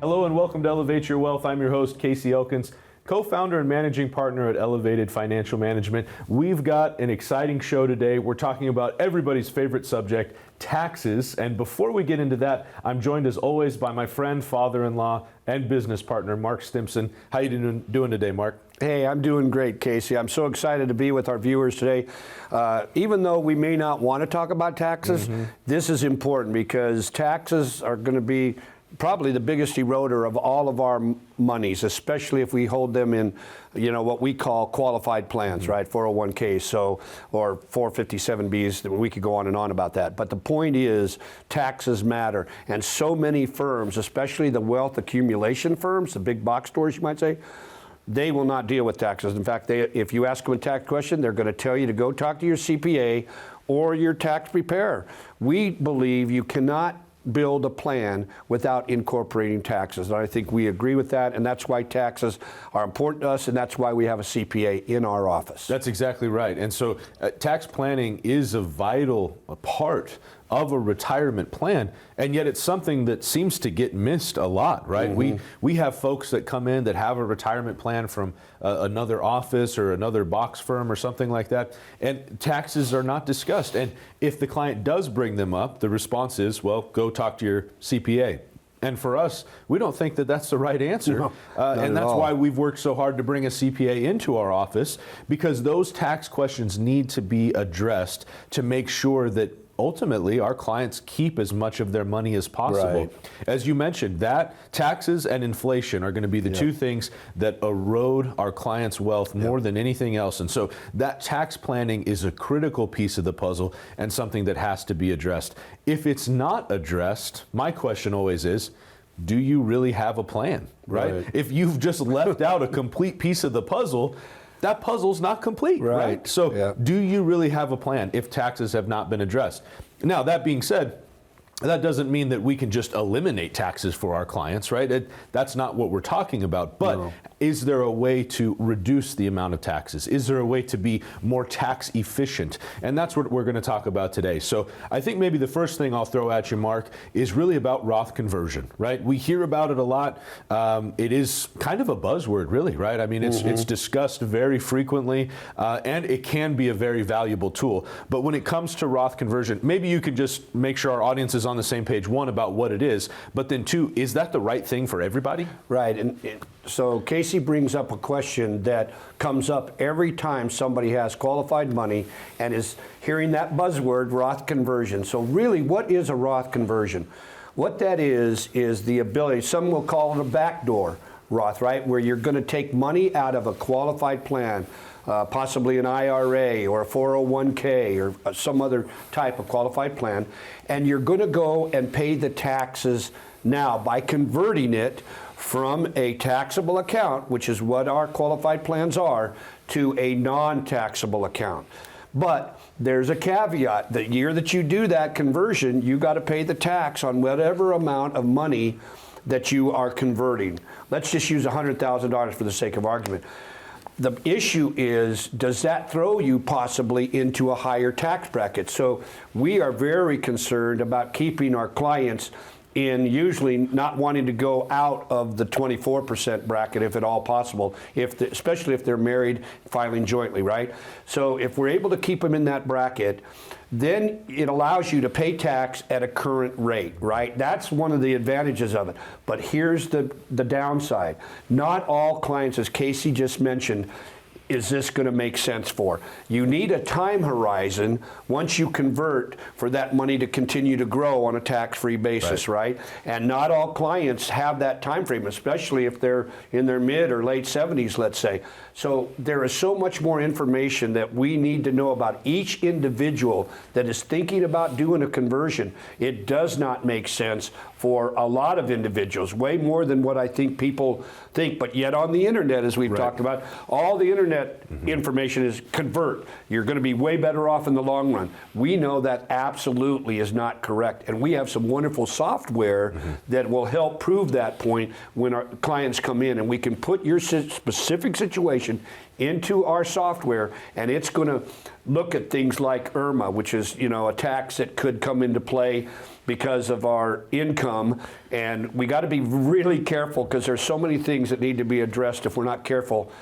Hello and welcome to Elevate Your Wealth. I'm your host, Casey Elkins, co-founder and managing partner at Elevated Financial Management. We've got an exciting show today. We're talking about everybody's favorite subject, taxes. And before we get into that, I'm joined as always by my friend, father-in-law, and business partner, Mark Stimpson. How you doing today, Mark? Hey, I'm doing great, Casey. I'm so excited to be with our viewers today. Even though we may not want to talk about taxes, this is important because taxes are going to be probably the biggest eroder of all of our monies, especially if we hold them in, what we call qualified plans, right? 401ks, or 457Bs. We could go on and on about that. But the point is, taxes matter. And so many firms, especially the wealth accumulation firms, the big box stores, you might say, they will not deal with taxes. In fact, if you ask them a tax question, they're going to tell you to go talk to your CPA or your tax preparer. We believe you cannot build a plan without incorporating taxes. And I think we agree with that, and that's why taxes are important to us, and that's why we have a CPA in our office. That's exactly right. And so tax planning is a vital part of a retirement plan, and yet it's something that seems to get missed a lot, right? We have folks that come in that have a retirement plan from another office or another box firm or something like that, and taxes are not discussed. And if the client does bring them up, the response is, well, go talk to your CPA. And for us, we don't think that that's the right answer. No, and that's why we've worked so hard to bring a CPA into our office, because those tax questions need to be addressed to make sure that ultimately our clients keep as much of their money as possible. Right. As you mentioned, that taxes and inflation are going to be the two things that erode our clients' wealth more than anything else. And so that tax planning is a critical piece of the puzzle and something that has to be addressed. If it's not addressed, my question always is, do you really have a plan, right? If you've just left out a complete piece of the puzzle, that puzzle's not complete, right? So do you really have a plan if taxes have not been addressed? Now, that being said, that doesn't mean that we can just eliminate taxes for our clients, right? That's not what we're talking about. But is there a way to reduce the amount of taxes? Is there a way to be more tax efficient? And that's what we're going to talk about today. So I think maybe the first thing I'll throw at you, Mark, is really about Roth conversion, right? We hear about it a lot. It is kind of a buzzword, really, right? I mean, it's discussed very frequently, and it can be a very valuable tool. But when it comes to Roth conversion, maybe you could just make sure our audience is on the same page, one, about what it is, but then two, is that the right thing for everybody? Right, and so Casey brings up a question that comes up every time somebody has qualified money and is hearing that buzzword, Roth conversion. So really, what is a Roth conversion? What that is the ability, some will call it a backdoor Roth, right, where you're going to take money out of a qualified plan, possibly an IRA or a 401k or some other type of qualified plan, and you're going to go and pay the taxes now by converting it from a taxable account, which is what our qualified plans are, to a non-taxable account. But there's a caveat. The year that you do that conversion, you got to pay the tax on whatever amount of money that you are converting. Let's just use $100,000 for the sake of argument. The issue is, does that throw you possibly into a higher tax bracket? So we are very concerned about keeping our clients in usually not wanting to go out of the 24% bracket if at all possible, especially if they're married, filing jointly, right? So if we're able to keep them in that bracket, then it allows you to pay tax at a current rate, right? That's one of the advantages of it. But here's the downside. Not all clients, as Casey just mentioned, is this going to make sense for? You need a time horizon once you convert for that money to continue to grow on a tax-free basis, right? And not all clients have that time frame, especially if they're in their mid or late 70s, let's say. So there is so much more information that we need to know about each individual that is thinking about doing a conversion. It does not make sense for a lot of individuals, way more than what I think people think. But yet on the internet, as we've talked about, all the internet internet information is convert. You're going to be way better off in the long run. We know that absolutely is not correct. And we have some wonderful software that will help prove that point when our clients come in, and we can put your specific situation into our software, and it's going to look at things like IRMA, which is, a tax that could come into play because of our income. And we got to be really careful, because there's so many things that need to be addressed. If we're not careful,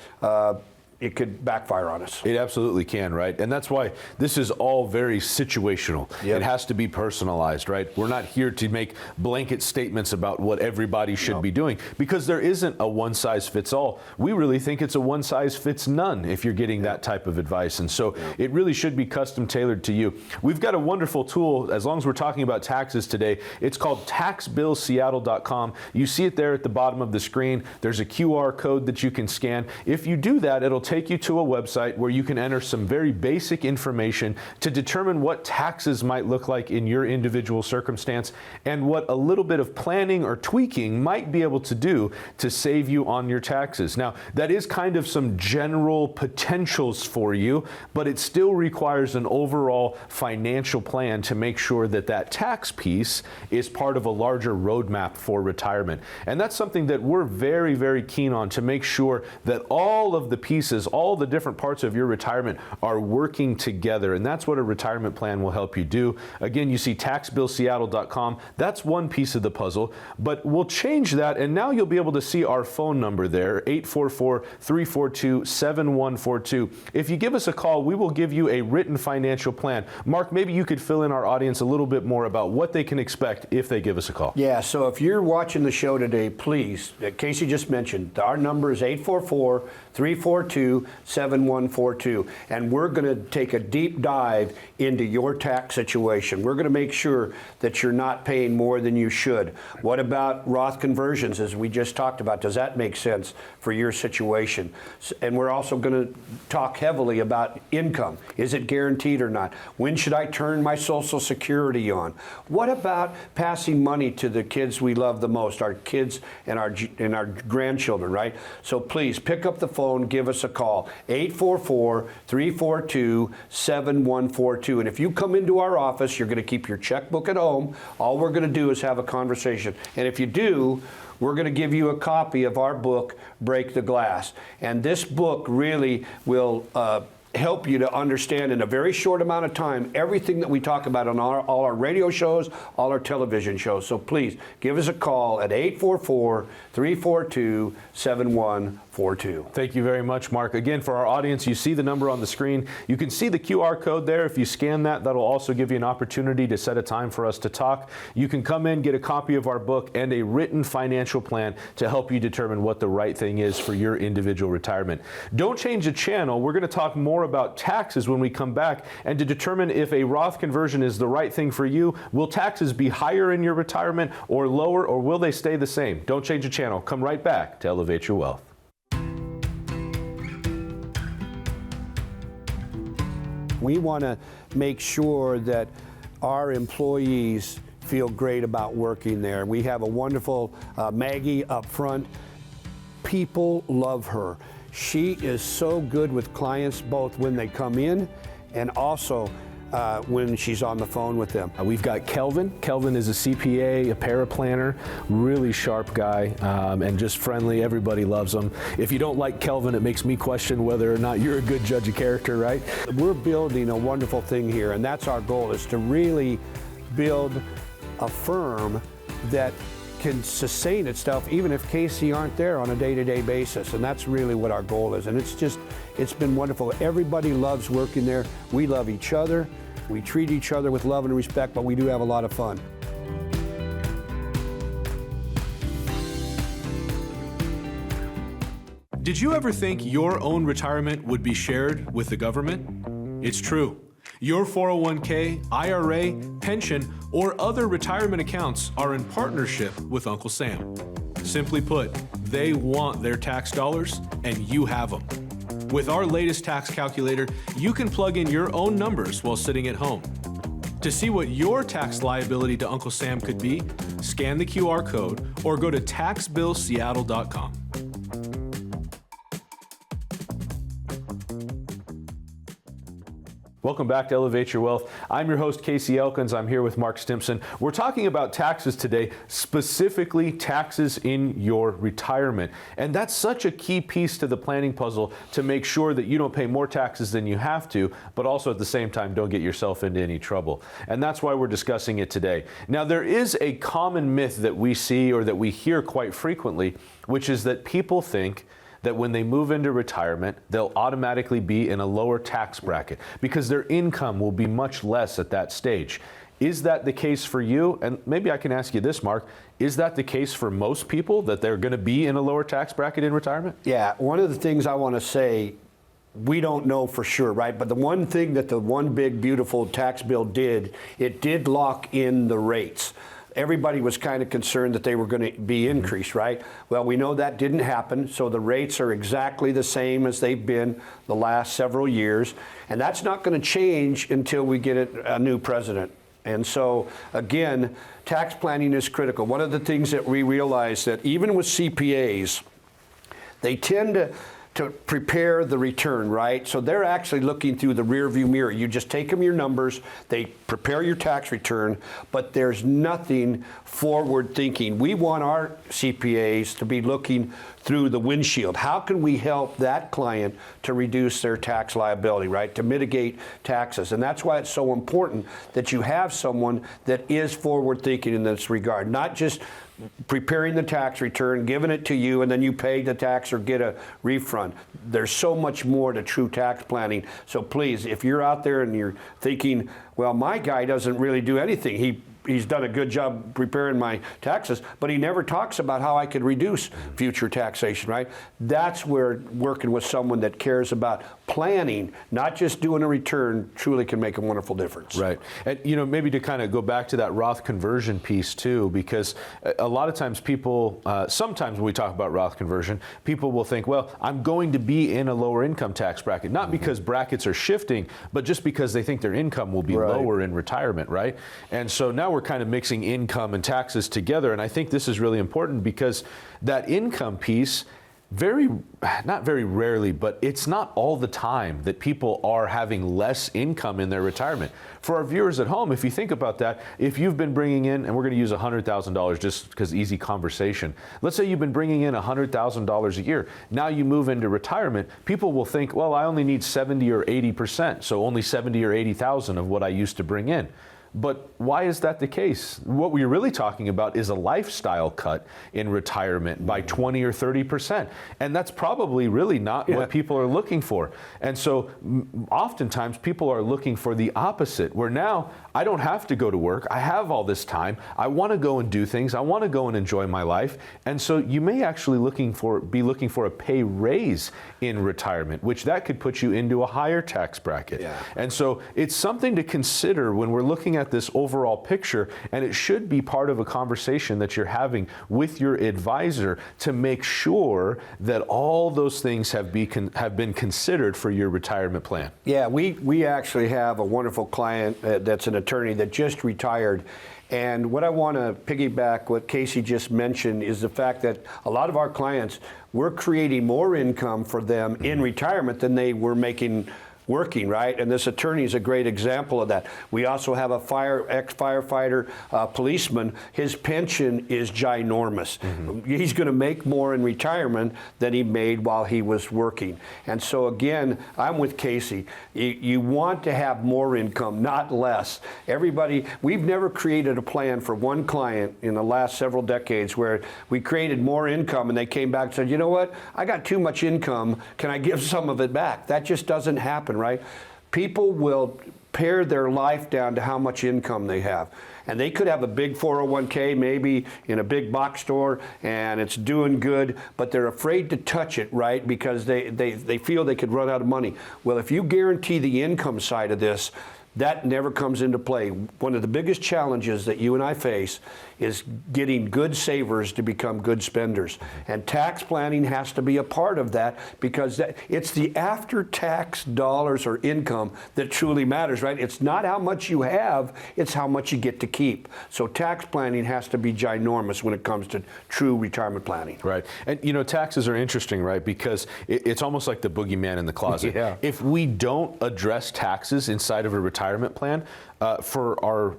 it could backfire on us. It absolutely can, right? And that's why this is all very situational. It has to be personalized, right? We're not here to make blanket statements about what everybody should be doing, because there isn't a one-size-fits-all. We really think it's a one-size-fits-none if you're getting that type of advice. And so it really should be custom tailored to you. We've got a wonderful tool, as long as we're talking about taxes today. It's called taxbillseattle.com. You see it there at the bottom of the screen. There's a QR code that you can scan. If you do that, it'll take you to a website where you can enter some very basic information to determine what taxes might look like in your individual circumstance, and what a little bit of planning or tweaking might be able to do to save you on your taxes. Now, that is kind of some general potentials for you, but it still requires an overall financial plan to make sure that that tax piece is part of a larger roadmap for retirement. And that's something that we're very, very keen on, to make sure that all of the pieces, all the different parts of your retirement are working together. And that's what a retirement plan will help you do. Again, you see taxbillseattle.com. That's one piece of the puzzle, but we'll change that. And now you'll be able to see our phone number there, 844-342-7142. If you give us a call, we will give you a written financial plan. Mark, maybe you could fill in our audience a little bit more about what they can expect if they give us a call. Yeah, so if you're watching the show today, please, Casey just mentioned, our number is 844-342-7142, and we're going to take a deep dive into your tax situation. We're going to make sure that you're not paying more than you should. What about Roth conversions, as we just talked about? Does that make sense for your situation? And we're also going to talk heavily about income. Is it guaranteed or not? When should I turn my Social Security on? What about passing money to the kids we love the most, our kids and our grandchildren, right? So please pick up the phone, give us a call, 844-342-7142. And if you come into our office, you're going to keep your checkbook at home. All we're going to do is have a conversation. And if you do, we're going to give you a copy of our book, Break the Glass. And this book really will help you to understand in a very short amount of time everything that we talk about on all our radio shows, all our television shows. So please give us a call at 844-342-7142. Thank you very much, Mark. Again, for our audience, you see the number on the screen. You can see the QR code there. If you scan that, that'll also give you an opportunity to set a time for us to talk. You can come in, get a copy of our book and a written financial plan to help you determine what the right thing is for your individual retirement. Don't change the channel. We're going to talk more about taxes when we come back, and to determine if a Roth conversion is the right thing for you. Will taxes be higher in your retirement or lower, or will they stay the same? Don't change the channel. Come right back to Elevate Your Wealth. We want to make sure that our employees feel great about working there. We have a wonderful Maggie up front. People love her. She is so good with clients, both when they come in and also when she's on the phone with them. We've got Kelvin. Kelvin is a CPA, a paraplanner, really sharp guy, and just friendly. Everybody loves him. If you don't like Kelvin, it makes me question whether or not you're a good judge of character, right? We're building a wonderful thing here, and that's our goal, is to really build a firm that can sustain itself even if Casey aren't there on a day-to-day basis. And that's really what our goal is. And it's been wonderful. Everybody loves working there. We love each other. We treat each other with love and respect, but we do have a lot of fun. Did you ever think your own retirement would be shared with the government? It's true. Your 401k, IRA, pension, or other retirement accounts are in partnership with Uncle Sam. Simply put, they want their tax dollars, and you have them. With our latest tax calculator, you can plug in your own numbers while sitting at home. To see what your tax liability to Uncle Sam could be, scan the QR code or go to taxbillseattle.com. Welcome back to Elevate Your Wealth. I'm your host, Casey Elkins. I'm here with Mark Stimpson. We're talking about taxes today, specifically taxes in your retirement. And that's such a key piece to the planning puzzle to make sure that you don't pay more taxes than you have to, but also at the same time don't get yourself into any trouble. And that's why we're discussing it today. Now, there is a common myth that we see or that we hear quite frequently, which is that people think that when they move into retirement, they'll automatically be in a lower tax bracket because their income will be much less at that stage. Is that the case for you? And maybe I can ask you this, Mark. Is that the case for most people, that they're going to be in a lower tax bracket in retirement? Yeah, one of the things I want to say, we don't know for sure, right? But the one thing that the one big beautiful tax bill did, it did lock in the rates. Everybody was kind of concerned that they were going to be increased, right? Well, we know that didn't happen, so the rates are exactly the same as they've been the last several years, and that's not going to change until we get a new president. And so, again, tax planning is critical. One of the things that we realize that even with CPAs, they tend to prepare the return, right? So they're actually looking through the rear view mirror. You just take them your numbers, they prepare your tax return, but there's nothing forward thinking. We want our CPAs to be looking through the windshield. How can we help that client to reduce their tax liability, right? To mitigate taxes. And that's why it's so important that you have someone that is forward thinking in this regard, not just preparing the tax return, giving it to you, and then you pay the tax or get a refund. There's so much more to true tax planning. So please, if you're out there and you're thinking, well, my guy doesn't really do anything. He's done a good job preparing my taxes, but he never talks about how I could reduce future taxation, right? That's where working with someone that cares about planning, not just doing a return, truly can make a wonderful difference. Right. And, maybe to kind of go back to that Roth conversion piece too, because a lot of times people, sometimes when we talk about Roth conversion, people will think, well, I'm going to be in a lower income tax bracket, not because brackets are shifting, but just because they think their income will be lower in retirement, right? And so now we're kind of mixing income and taxes together, and I think this is really important because that income piece, not very rarely, but it's not all the time that people are having less income in their retirement. For our viewers at home, if you think about that, if you've been bringing in, and we're going to use $100,000 just because easy conversation. Let's say you've been bringing in $100,000 a year. Now you move into retirement, people will think, well, I only need 70 or 80%, so only 70 or 80,000 of what I used to bring in. But why is that the case? What we're really talking about is a lifestyle cut in retirement by 20 or 30%. And that's probably really not what people are looking for. And so oftentimes people are looking for the opposite, where now I don't have to go to work. I have all this time. I want to go and do things. I want to go and enjoy my life. And so you may actually be looking for a pay raise in retirement, which that could put you into a higher tax bracket. Yeah. And so it's something to consider when we're looking at this overall picture, and it should be part of a conversation that you're having with your advisor to make sure that all those things have been considered for your retirement plan. Yeah, we actually have a wonderful client that's an attorney that just retired. And what I want to piggyback what Casey just mentioned is the fact that a lot of our clients, we're creating more income for them in retirement than they were making working, right? And this attorney is a great example of that. We also have a ex-firefighter, policeman. His pension is ginormous. He's going to make more in retirement than he made while he was working. And so again, I'm with Casey. You want to have more income, not less. We've never created a plan for one client in the last several decades where we created more income and they came back and said, you know what, I got too much income, can I give some of it back? That just doesn't happen, right? People will pare their life down to how much income they have. And they could have a big 401k maybe in a big box store and it's doing good, but they're afraid to touch it, right? Because they feel they could run out of money. Well, if you guarantee the income side of this, That never comes into play. One of the biggest challenges that you and I face is getting good savers to become good spenders. And tax planning has to be a part of that, because it's the after-tax dollars or income that truly matters, right? It's not how much you have, it's how much you get to keep. So tax planning has to be ginormous when it comes to true retirement planning. Right. And you know, taxes are interesting, right? Because it's almost like the boogeyman in the closet. Yeah. If we don't address taxes inside of a retirement plan, for our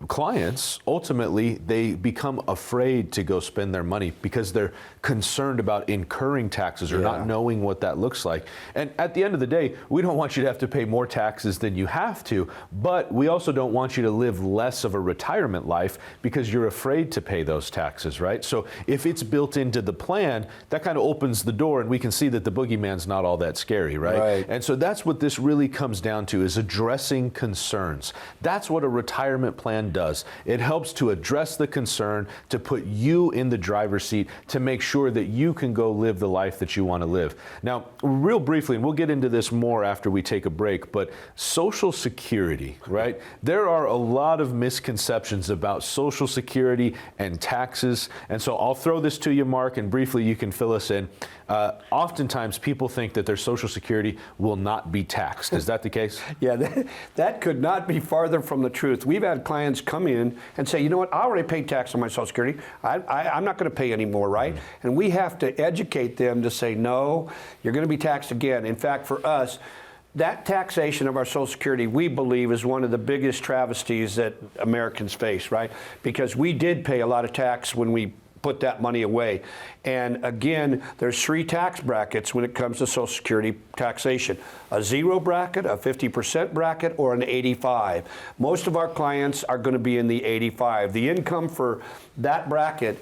clients, ultimately they become afraid to go spend their money because they're concerned about incurring taxes or not knowing what that looks like. And at the end of the day, we don't want you to have to pay more taxes than you have to, but we also don't want you to live less of a retirement life because you're afraid to pay those taxes, right? So if it's built into the plan, that kind of opens the door, and we can see that the boogeyman's not all that scary, right? And so that's what this really comes down to, is addressing concerns. That's what a retirement plan does. It helps to address the concern, to put you in the driver's seat, to make sure that you can go live the life that you want to live. Now, real briefly, and we'll get into this more after we take a break, but Social Security, right? There are a lot of misconceptions about Social Security and taxes. And so I'll throw this to you, Mark, and briefly you can fill us in. Oftentimes people think that their Social Security will not be taxed. Is that the case? Yeah, that could not be farther from the truth. We've had clients come in and say, you know what, I already paid tax on my Social Security. I'm not going to pay anymore, right? And we have to educate them to say, no, you're going to be taxed again. In fact, for us, that taxation of our Social Security, we believe, is one of the biggest travesties that Americans face, right? Because we did pay a lot of tax when we put that money away. And again, there's 3 tax brackets when it comes to Social Security taxation: a 0 bracket, a 50% bracket, or an 85. Most of our clients are going to be in the 85. The income for that bracket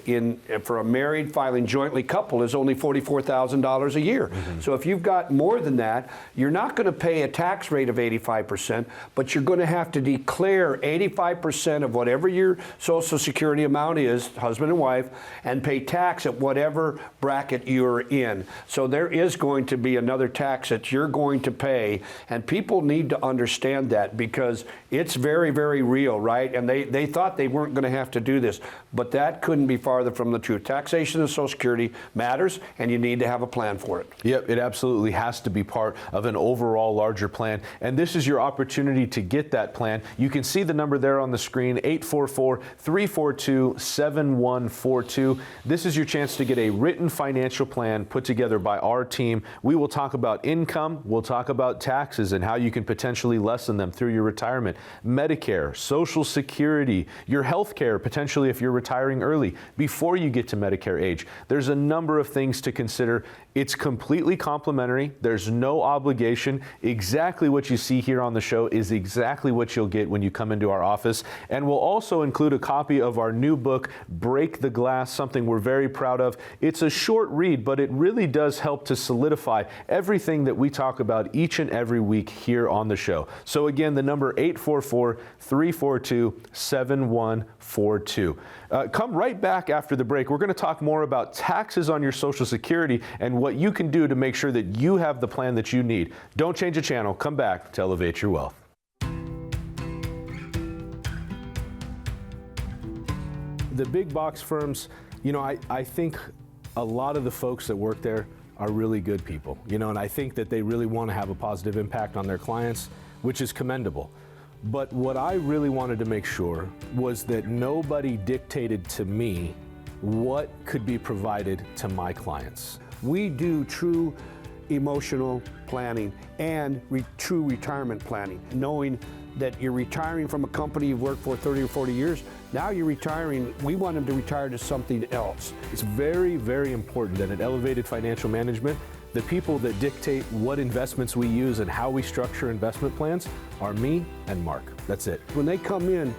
for a married filing jointly couple is only $44,000 a year. So if you've got more than that, you're not going to pay a tax rate of 85%, but you're going to have to declare 85% of whatever your Social Security amount is, husband and wife, and pay tax at whatever bracket you're in. So there is going to be another tax that you're going to pay, and people need to understand that, because it's very, very real, right? And they thought they weren't going to have to do this, but that couldn't be farther from the truth. Taxation of Social Security matters, and you need to have a plan for it. Yep, it absolutely has to be part of an overall larger plan, and this is your opportunity to get that plan. You can see the number there on the screen, 844-342-7142. This is your chance to get a written financial plan put together by our team. We will talk about income, we'll talk about taxes and how you can potentially lessen them through your retirement, Medicare, Social Security, your health care, potentially if you're retiring early, before you get to Medicare age. There's a number of things to consider. It's completely complimentary. There's no obligation. Exactly what you see here on the show is exactly what you'll get when you come into our office. And we'll also include a copy of our new book, Break the Glass, something we're very proud of. It's a short read, but it really does help to solidify everything that we talk about each and every week here on the show. So again, the number 844-342-7142. Come right back after the break. We're going to talk more about taxes on your Social Security and what you can do to make sure that you have the plan that you need. Don't change the channel. Come back to Elevate Your Wealth. The big box firms, you know, I think a lot of the folks that work there are really good people, you know, and I think that they really want to have a positive impact on their clients, which is commendable. But what I really wanted to make sure was that nobody dictated to me what could be provided to my clients. We do true emotional planning and true retirement planning, knowing that you're retiring from a company you've worked for 30 or 40 years. Now you're retiring. We want them to retire to something else. It's very, very important that at Elevated Financial Management, the people that dictate what investments we use and how we structure investment plans are me and Mark. That's it. When they come in,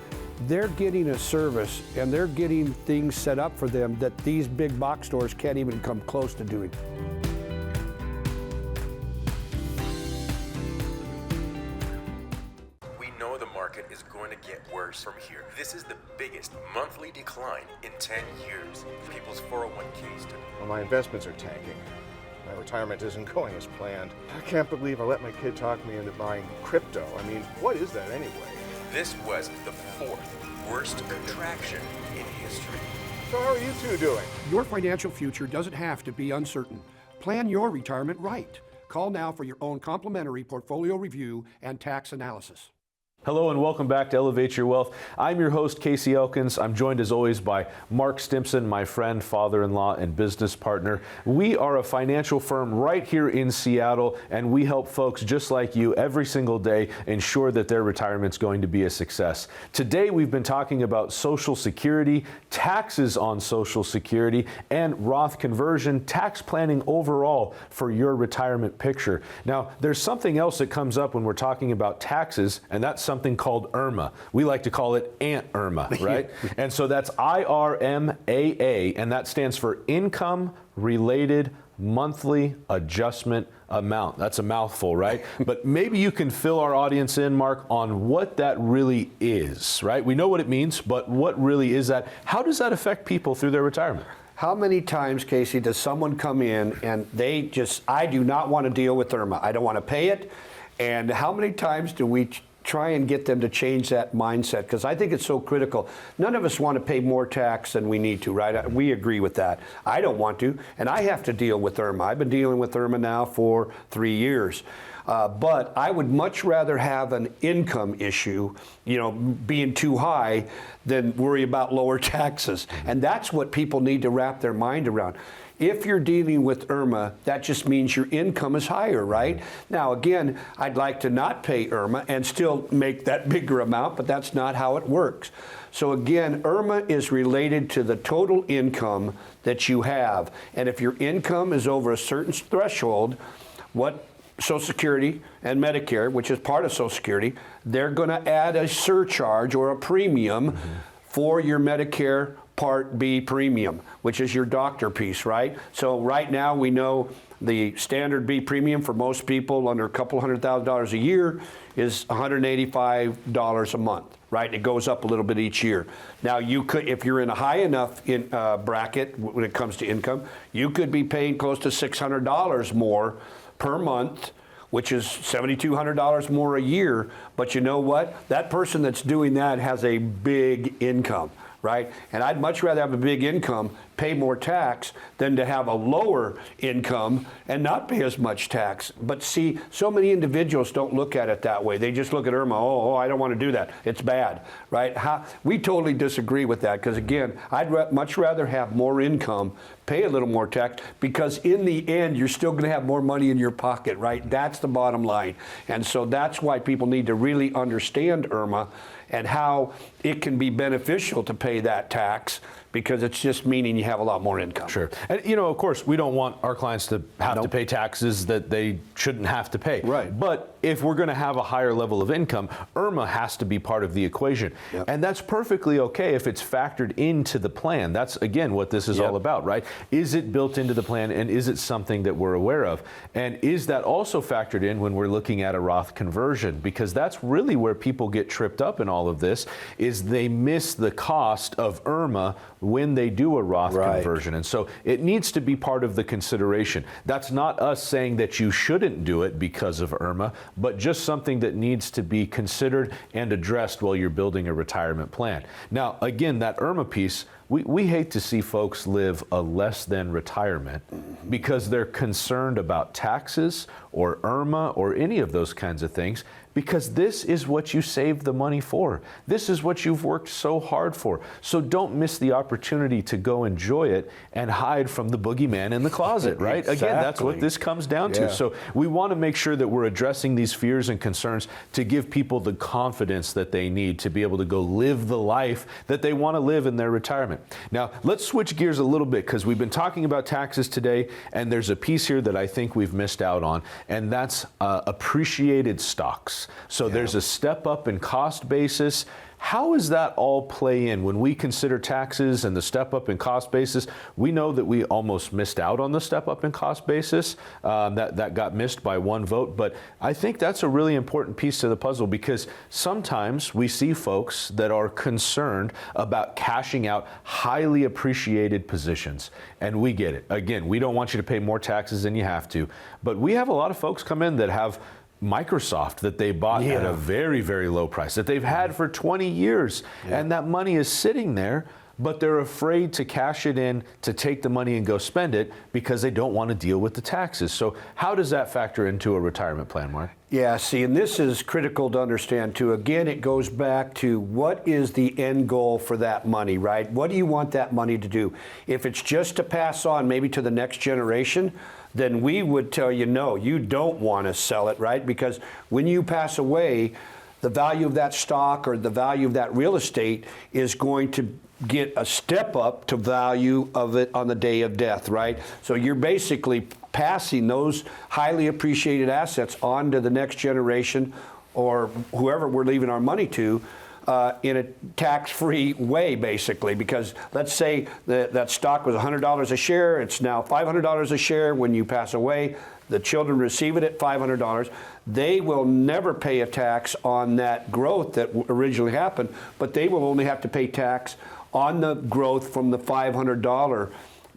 they're getting a service and they're getting things set up for them that these big box stores can't even come close to doing. We know the market is going to get worse from here. This is the biggest monthly decline in 10 years. People's 401ks took. Well, my investments are tanking. My retirement isn't going as planned. I can't believe I let my kid talk me into buying crypto. I mean, what is that anyway? This was the fourth worst contraction in history. So how are you two doing? Your financial future doesn't have to be uncertain. Plan your retirement right. Call now for your own complimentary portfolio review and tax analysis. Hello and welcome back to Elevate Your Wealth. I'm your host, Casey Elkins. I'm joined as always by Mark Stimpson, my friend, father-in-law, and business partner. We are a financial firm right here in Seattle, and we help folks just like you every single day ensure that their retirement's going to be a success. Today, we've been talking about Social Security, taxes on Social Security, and Roth conversion, tax planning overall for your retirement picture. Now, there's something else that comes up when we're talking about taxes, and that's something called IRMA. We like to call it Aunt Irma, right? And so that's IRMAA, and that stands for Income Related Monthly Adjustment Amount. That's a mouthful, right? But maybe you can fill our audience in, Mark, on what that really is, right? We know what it means, but what really is that? How does that affect people through their retirement? How many times, Casey, does someone come in and I do not want to deal with IRMA. I don't want to pay it. And how many times do we try and get them to change that mindset? Because I think it's so critical. None of us want to pay more tax than we need to, right? We agree with that. I don't want to, and I have to deal with IRMA. I've been dealing with IRMA now for 3 years. But I would much rather have an income issue, being too high, than worry about lower taxes. And that's what people need to wrap their mind around. If you're dealing with IRMA, that just means your income is higher, right? Now, again, I'd like to not pay IRMA and still make that bigger amount, but that's not how it works. So again, IRMA is related to the total income that you have. And if your income is over a certain threshold, what Social Security and Medicare, which is part of Social Security, they're going to add a surcharge or a premium for your Medicare Part B premium, which is your doctor piece, right? So right now we know the standard B premium for most people under a couple $100,000 a year is $185 a month, right? It goes up a little bit each year. Now you could, if you're in a high enough bracket when it comes to income, you could be paying close to $600 more per month, which is $7,200 more a year. But you know what? That person that's doing that has a big income, right? And I'd much rather have a big income, pay more tax, than to have a lower income and not pay as much tax. But see, so many individuals don't look at it that way. They just look at IRMA, oh, I don't want to do that. It's bad, right? We totally disagree with that, because again, I'd much rather have more income, pay a little more tax, because in the end, you're still going to have more money in your pocket, right? That's the bottom line. And so that's why people need to really understand IRMA and how it can be beneficial to pay that tax, because it's just meaning you have a lot more income. Sure. And, of course, we don't want our clients to have to pay taxes that they shouldn't have to pay. Right. But if we're going to have a higher level of income, IRMA has to be part of the equation. Yep. And that's perfectly okay if it's factored into the plan. That's, again, what this is all about, right? Is it built into the plan, and is it something that we're aware of? And is that also factored in when we're looking at a Roth conversion? Because that's really where people get tripped up in all of this, is they miss the cost of IRMA when they do a Roth conversion. And so it needs to be part of the consideration. That's not us saying that you shouldn't do it because of IRMA, but just something that needs to be considered and addressed while you're building a retirement plan. Now, again, that IRMA piece, we hate to see folks live a less than retirement because they're concerned about taxes or IRMA or any of those kinds of things, because this is what you saved the money for. This is what you've worked so hard for. So don't miss the opportunity to go enjoy it and hide from the boogeyman in the closet, right? Exactly. Again, that's what this comes down to. So we want to make sure that we're addressing these fears and concerns to give people the confidence that they need to be able to go live the life that they want to live in their retirement. Now, let's switch gears a little bit, because we've been talking about taxes today, and there's a piece here that I think we've missed out on, and that's appreciated stocks. So there's a step up in cost basis. How does that all play in when we consider taxes and the step up in cost basis? We know that we almost missed out on the step up in cost basis. That got missed by one vote. But I think that's a really important piece to the puzzle, because sometimes we see folks that are concerned about cashing out highly appreciated positions. And we get it. Again, we don't want you to pay more taxes than you have to. But we have a lot of folks come in that have Microsoft that they bought at a very, very low price that they've had for 20 years. And that money is sitting there, but they're afraid to cash it in, to take the money and go spend it, because they don't want to deal with the taxes. So how does that factor into a retirement plan, Mark? Yeah, see, and this is critical to understand too. Again, it goes back to what is the end goal for that money, right? What do you want that money to do? If it's just to pass on maybe to the next generation, then we would tell you, no, you don't want to sell it, right? Because when you pass away, the value of that stock or the value of that real estate is going to get a step up to value of it on the day of death, right? So you're basically passing those highly appreciated assets on to the next generation or whoever we're leaving our money to in a tax-free way, basically. Because let's say that stock was $100 a share, it's now $500 a share when you pass away. The children receive it at $500. They will never pay a tax on that growth that originally happened, but they will only have to pay tax on the growth from the $500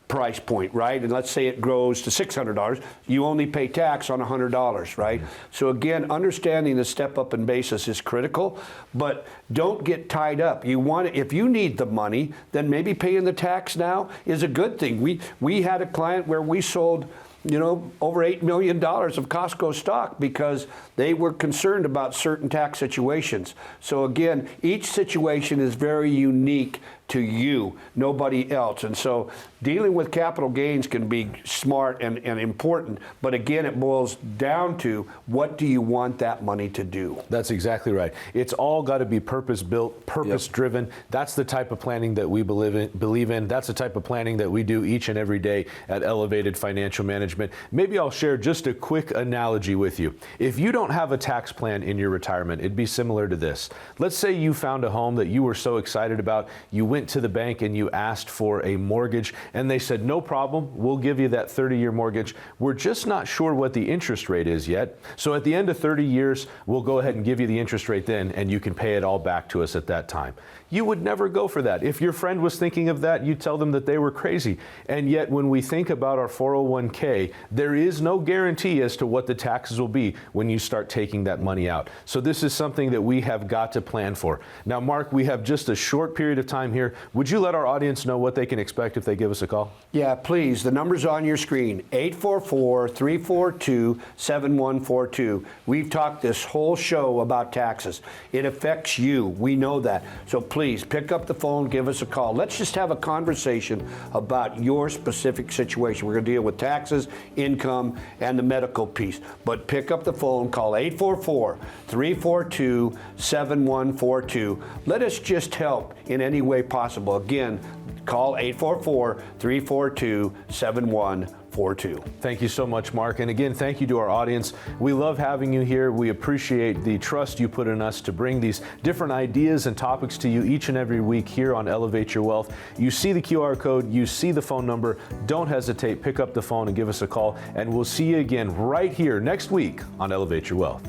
price point, right? And let's say it grows to $600, you only pay tax on $100, right? So again, understanding the step up in basis is critical, but don't get tied up. You want to, if you need the money, then maybe paying the tax now is a good thing. We had a client where we sold, you know, over $8 million of Costco stock because they were concerned about certain tax situations. So again, each situation is very unique to you, nobody else. And so dealing with capital gains can be smart and important, but again, it boils down to what do you want that money to do? That's exactly right. It's all got to be purpose-built, purpose-driven. That's the type of planning that we believe in. That's the type of planning that we do each and every day at Elevated Financial Management. Maybe I'll share just a quick analogy with you. If you don't have a tax plan in your retirement, it'd be similar to this. Let's say you found a home that you were so excited about, you went to the bank and you asked for a mortgage, and they said, no problem, we'll give you that 30-year mortgage. We're just not sure what the interest rate is yet. So at the end of 30 years, we'll go ahead and give you the interest rate then, and you can pay it all back to us at that time. You would never go for that. If your friend was thinking of that, you'd tell them that they were crazy. And yet when we think about our 401k, there is no guarantee as to what the taxes will be when you start taking that money out. So this is something that we have got to plan for. Now, Mark, we have just a short period of time here. Would you let our audience know what they can expect if they give us a call? Yeah, please. The number's on your screen, 844-342-7142. We've talked this whole show about taxes. It affects you. We know that. So please pick up the phone, give us a call. Let's just have a conversation about your specific situation. We're going to deal with taxes, income, and the medical piece. But pick up the phone, call 844-342-7142. Let us just help in any way possible. Again, call 844-342-7142. Thank you so much, Mark. And again, thank you to our audience. We love having you here. We appreciate the trust you put in us to bring these different ideas and topics to you each and every week here on Elevate Your Wealth. You see the QR code, you see the phone number. Don't hesitate, pick up the phone and give us a call. And we'll see you again right here next week on Elevate Your Wealth.